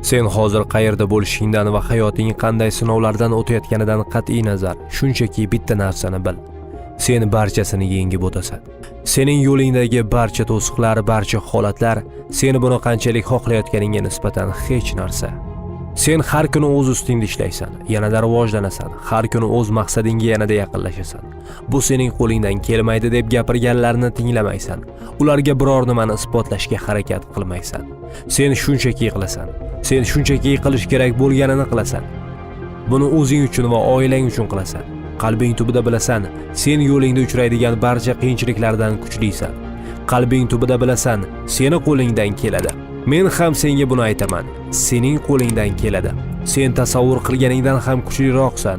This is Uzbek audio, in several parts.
Sen hozir qayerda bo'lishingdan va hayoting qanday sinovlardan o'tayotganidan qat'iy nazar, shunchaki bitta narsani bil. Sen barchasini yengib o'tasan. Sening yo'lingdagi barcha to'siqlar, barcha holatlar seni buni qanchalik xohlayotganingga nisbatan hech narsa. Sen har kuni o'z ustingda ishlaysan, yanada rivojlanasan, har kuni o'z maqsadingga yanada yaqinlashasan. Bu sening qo'lingdan kelmaydi deb gapirganlarni tinglamaysan. Ularga biror nimani isbotlashga harakat qilmaysan. Sen shunchaki qilasan. Sen shunchaki qilish kerak bo'lganini qilasan. Buni o'zing uchun va oilang uchun qilasan. Qalbing tubida bilasan, sen yo'lingda uchraydigan barcha qiyinchiliklardan kuchlisan. Qalbing tubida bilasan, seni qo'lingdan keladi. Men ham senga buni aytaman. Sening qo'lingdan keladi. Sen tasavvur qilganingdan ham kuchliroqsan.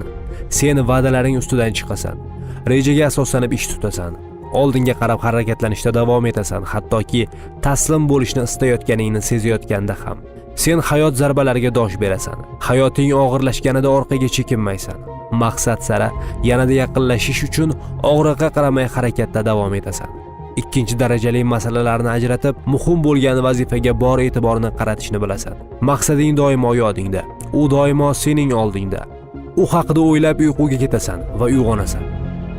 Sen va'dalaring ustidan chiqasan. Rejaga asoslanib ish tutasan. Oldinga qarab harakatlanishda davom etasan, hattoki taslim bo'lishni istayotganingni sezayotganda ham. Sen hayot zarbalariga dosh berasan. Hayoting og'irlashganida orqaga chekinmaysan. Maqsad sari yanada yaqinlashish uchun og'riqqa qaramay harakatda davom etasan. Ikkinchi darajali masalalarni ajratib, muhim bo'lgan vazifaga bor e'tiborni qaratishni bilasan. Maqsading doimo yodingda. U doimo sening oldingda. U haqida o'ylab uyquga ketasan va uyg'onasan.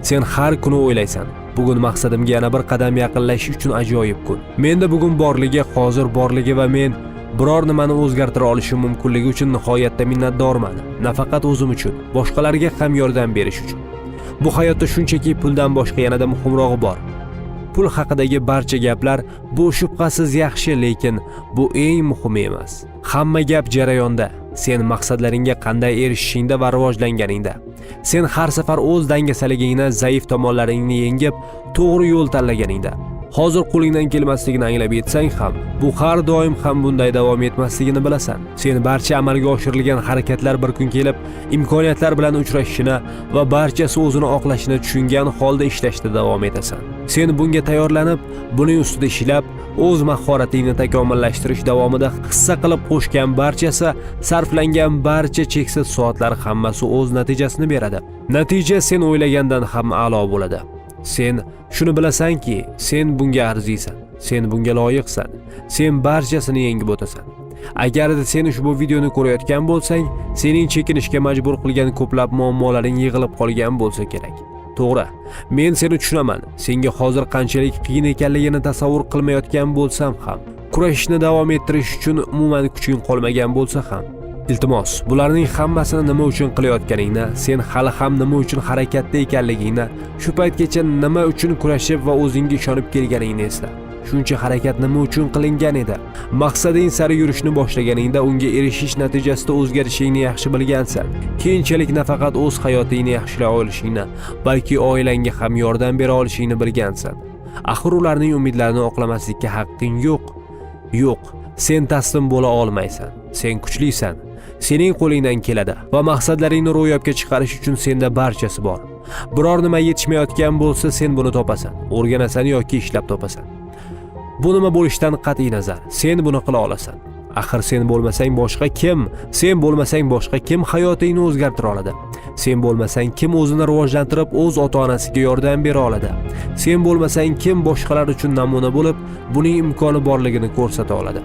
Sen har kuni o'ylaysan. Bugun maqsadimga yana bir qadam yaqinlashish uchun ajoyib kun. Menda bugun borligi, hozir borligi va men biror nimani o'zgartira olishim mumkinligi uchun nihoyatda minnatdorman. Nafaqat o'zim uchun, boshqalarga ham yordam berish uchun. Bu hayotda shunchaki puldan boshqa yanada muhimrog'i bor. Pul haqidagi barcha gaplar bu shubhasiz yaxshi, lekin bu eng muhimi emas. Hamma gap jarayonda. Sen maqsadlaringga qanday erishishingda va rivojlanganingda. Sen har safar o'z dangasaligingni, zaif tomonlaringni yengib, to'g'ri yo'l tanlaganingda. Hozir qo'lingdan kelmasligini anglab yetsang ham, bu har doim ham bunday davom etmasligini bilasan. Sen barcha amalga oshirilgan harakatlar bir kun kelib, imkoniyatlar bilan uchrashishini va barchasi o'zini oqlashini tushungan holda ishlashda davom etasan. Sen bunga tayyorlanib, buning ustida ishlab, o'z mahoratingni takomillashtirish davomida hissa qilib qo'shgan barchasi, sarflangan barcha cheksiz soatlar hammasi o'z natijasini beradi. Natija sen o'ylagandan ham a'lo bo'ladi. Sen shuni bilasanki, sen bunga arziysan, sen bunga loyiqsan, sen barchasini yengib o'tasan. Agarda sen ushbu videoni ko'rayotgan bo'lsang, sening chekinishga majbur qilgan ko'plab muammolaring yig'ilib qolgan bo'lsa kerak. To'g'ri, men seni tushunaman. Senga hozir qanchalik qiyin ekanligini tasavvur qilmayotgan bo'lsam ham, kurashishni davom ettirish uchun umuman kuching qolmagan bo'lsa ham, iltimos, bularning hammasini nima uchun qilayotganingni, sen hali ham nima uchun harakatda ekanligingni, shu paytgacha nima uchun kurashib va o'zingga ishonib kelganingni esla. Shuncha harakat nima uchun qilingan edi? Maqsading sari yurishni boshlaganingda unga erishish natijasida o'zgarishingni yaxshi bilgansan. Keyinchalik nafaqat o'z hayotingni yaxshilay olishingni, balki oilangga ham yordam bera olishingni bilgansan. Axir ularning umidlarini oqlamaslikka haqqing yo'q. Yo'q, sen taslim bo'la olmaysan. Sen kuchlisan. Sening qo'lingdan keladi va maqsadlaringni ro'yobga chiqarish uchun senda barchasi bor. Biror nima yetishmayotgan bo'lsa, sen buni topasan, o'rganasan yoki ishlab topasan. Bu nima bo'lishidan qat'iy nazar, sen buni qila olasan. Axir sen bo'lmasang boshqa kim? Sen bo'lmasang boshqa kim hayotingni o'zgartira oladi? Sen bo'lmasang kim o'zini rivojlantirib, o'z ota-onasiga yordam bera oladi? Sen bo'lmasang kim boshqalar uchun namuna bo'lib, buning imkoni borligini ko'rsata oladi?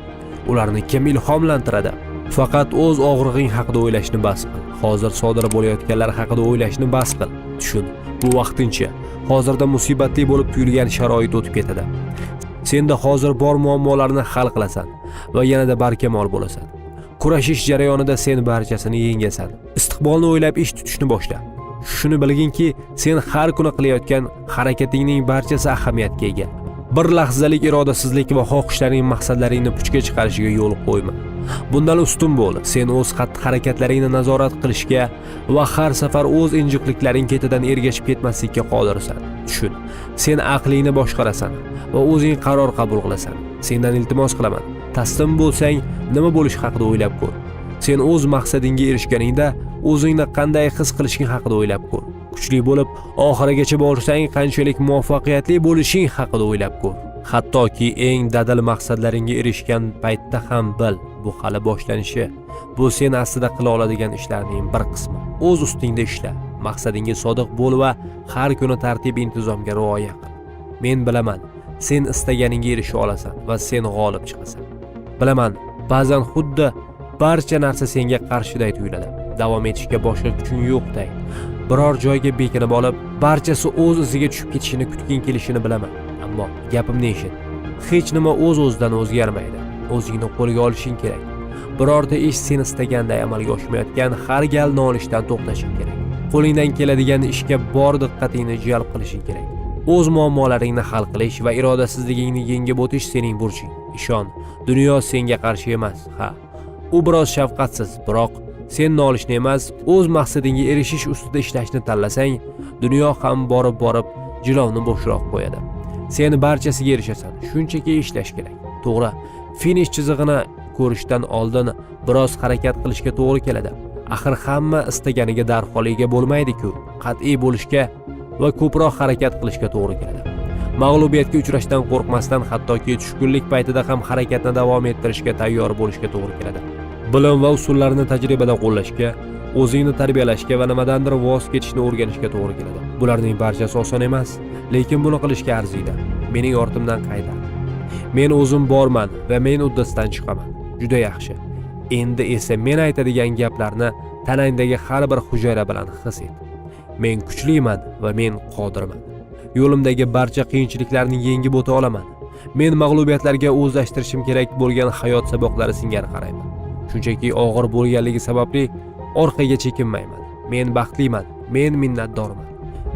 Ularni kim ilhomlantiradi? Faqat o'z og'rig'ing haqida o'ylashni bas qil. Hozir sodir bo'layotganlar haqida o'ylashni bas qil. Tushun, bu vaqtincha. Hozirda musibatli bo'lib tuyulgan sharoit o'tib ketadi. Senda hozir bor muammolarni hal qilasan va yanada barkamol bo'lasan. Kurashish jarayonida sen barchasini yengasan. Istiqbolni o'ylab ish tutishni boshla. Shuni bilginki, sen har kuni qilayotgan harakatingning barchasi ahamiyatga ega. Bir lahzalik irodasizlik va xohishlaring maqsadlaringni puchga chiqarishiga yo'l qo'yma. Bundan ustun bo'l. Sen o'z xatti-harakatlaringni nazorat qilishga va har safar o'z injiqliklaring ketidan ergashib ketmaslikka qodirsan. Tushun, sen aqlingni boshqarasan va o'zing qaror qabul qilasan. Sendan iltimos qilaman. Taslim bo'lsang, nima bo'lish haqida o'ylab ko'r. Sen o'z maqsadingga erishganingda o'zingni qanday his qilishing haqida o'ylab ko'r. Kuchli bo'lib, oxirigacha borsang, qanchalik muvaffaqiyatli bo'lishing haqida o'ylab ko'r. Hattoki eng dadil maqsadlaringga erishgan paytda ham bil, bu hali boshlanishi. Bu sen aslida qila oladigan ishlarning bir qismi. O'z ustingda ishla, maqsadingga sodiq bo'l va har kuni tartib-intizomga rioya qil. Men bilaman, sen istaganingga erisha olasan va sen g'olib chiqasan. Bilaman, ba'zan xuddi Barcha narsa senga qarshiday tuyuladi. Davom etishga boshqa kuching yo'qday. Biror joyga bekinib olib, barchasi o'z iziga tushib ketishini kutging kelishini bilaman. Ammo gapimni eshit. Hech nima o'z-o'zidan o'zgarmaydi. O'zingni qo'lga olishing kerak. Birorta ish sen istaganday amalga oshmayotgan har gal nolishdan to'xtashing kerak. Qo'lingdan keladigan ishga bor diqqatingni jalb qilishing kerak. O'z muammolaringni hal qilish va irodasizligingni yengib o'tish sening burching. Ishon, dunyo senga qarshi emas. Ha, u biroz shafqatsiz, biroq sen nolishni emas, o'z maqsadingga erishish ustida ishlashni tanlasang, dunyo ham borib jilovni bo'shroq qo'yadi. Sen barchasiga erishasan, shunchaki ishlash kerak. To'g'ri, finish chizig'ini ko'rishdan oldin biroz harakat qilishga to'g'ri keladi. Axir hamma istaganiga darhol ega bo'lmaydi-ku. Qat'iy bo'lishga va ko'proq harakat qilishga to'g'ri keladi. Mag'lubiyatga uchrashdan qo'rqmasdan, hattoki tushkunlik paytida ham harakatni davom ettirishga tayyor bo'lishga to'g'ri keladi. Bilim va usullarni tajribada qo'llashga, o'zingni tarbiyalashga va nimadandir voz kechishni o'rganishga to'g'ri keladi. Bularning barchasi oson emas, lekin buni qilishga arziydi. Mening ortimdan qaytar. Men o'zim borman va men uddasidan chiqaman. Juda yaxshi. Endi esa men aytadigan gaplarni tanangdagi har bir hujayra bilan his et. Men kuchliman va men qodirman. Yo'limdagi barcha qiyinchiliklarni yengib o'ta olaman. Men mag'lubiyatlarga o'zlashtirishim kerak bo'lgan hayot saboqlari singari qarayman. Shunchaki og'ir bo'lganligi sababli orqaga chekinmayman. Men baxtliman, men minnatdorman.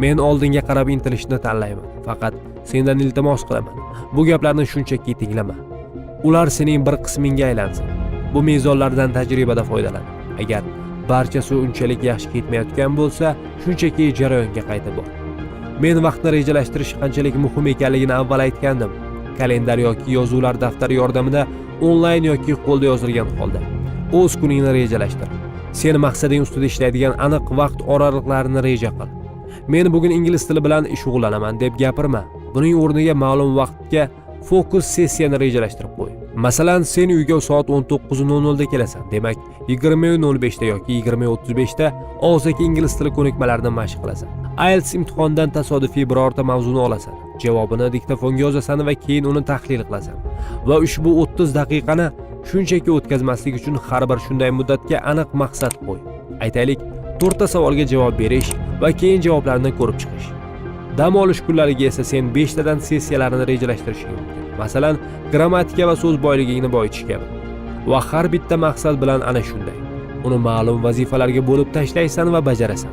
Men oldinga qarab intilishni tanlayman. Faqat sendan iltimos qilaman. Bu gaplarni shunchaki tinglama. Ular sening bir qismingga aylansin. Bu mezonlardan tajribada foydalan. Agar barchasi unchalik yaxshi ketmayotgan bo'lsa, shunchaki jarayonga qaytib bor. Men vaqtni rejalashtirish qanchalik muhim ekanligini avval aytgandim. Kalendar yoki yozuvlar daftari yordamida onlayn yoki qo'lda yozilgan holda o'z kuningni rejalashtir. Sen maqsading ustida ishlaydigan aniq vaqt oraliqlarini reja qil. Men bugun ingliz tili bilan shug'ullanaman deb gapirma. Buning o'rniga ma'lum vaqtga fokus sessiyani rejalashtirib qo'y. Masalan, sen uyga soat 19:00 da kelasan. Demak, 20:05 da yoki 20:35 da og'zaki ingliz tili ko'nikmalarini mashq qilasan. IELTS imtihondan tasodifiy birorta mavzuni olasan. Javobini diktofonga yozasan va keyin uni tahlil qilasan. Va ushbu 30 daqiqani shunchaki o'tkazmaslik uchun har bir shunday muddatga aniq maqsad qo'y. Aytaylik, 4 ta savolga javob berish va keyin javoblarni ko'rib chiqish. Dam olish kunlariga esa sen 5 tadan sessiyalarni rejalashtirishing mumkin. Masalan, grammatika va so'z boyligingni boyitish kabi. Va har bitta maqsad bilan ana shunday. Uni ma'lum vazifalarga bo'lib tashlaysan va bajarasan.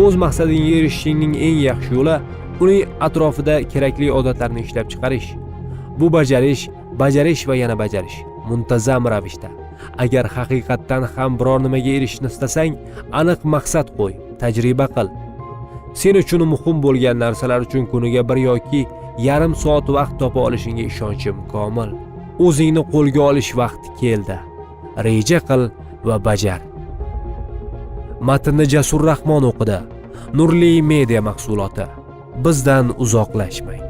O'z maqsadingga erishishning eng yaxshi yo'li uning atrofida kerakli odatlarni ishlab chiqarish. Bu bajarish va yana bajarish, muntazam ravishda. Agar haqiqatdan ham biror nimaga erishishni istasang, aniq maqsad qo'y, tajriba qil. Sen uchun muhim bo'lgan narsalar uchun kuniga 1 yoki yarim soat vaqt topa olishingga ishonchim komil. O'zingni qo'lga olish vaqti keldi. Reja qil va bajar. Matnni Jasur Rahmon o'qidi. Nurli media mahsuloti. Bizdan uzoqlashmang.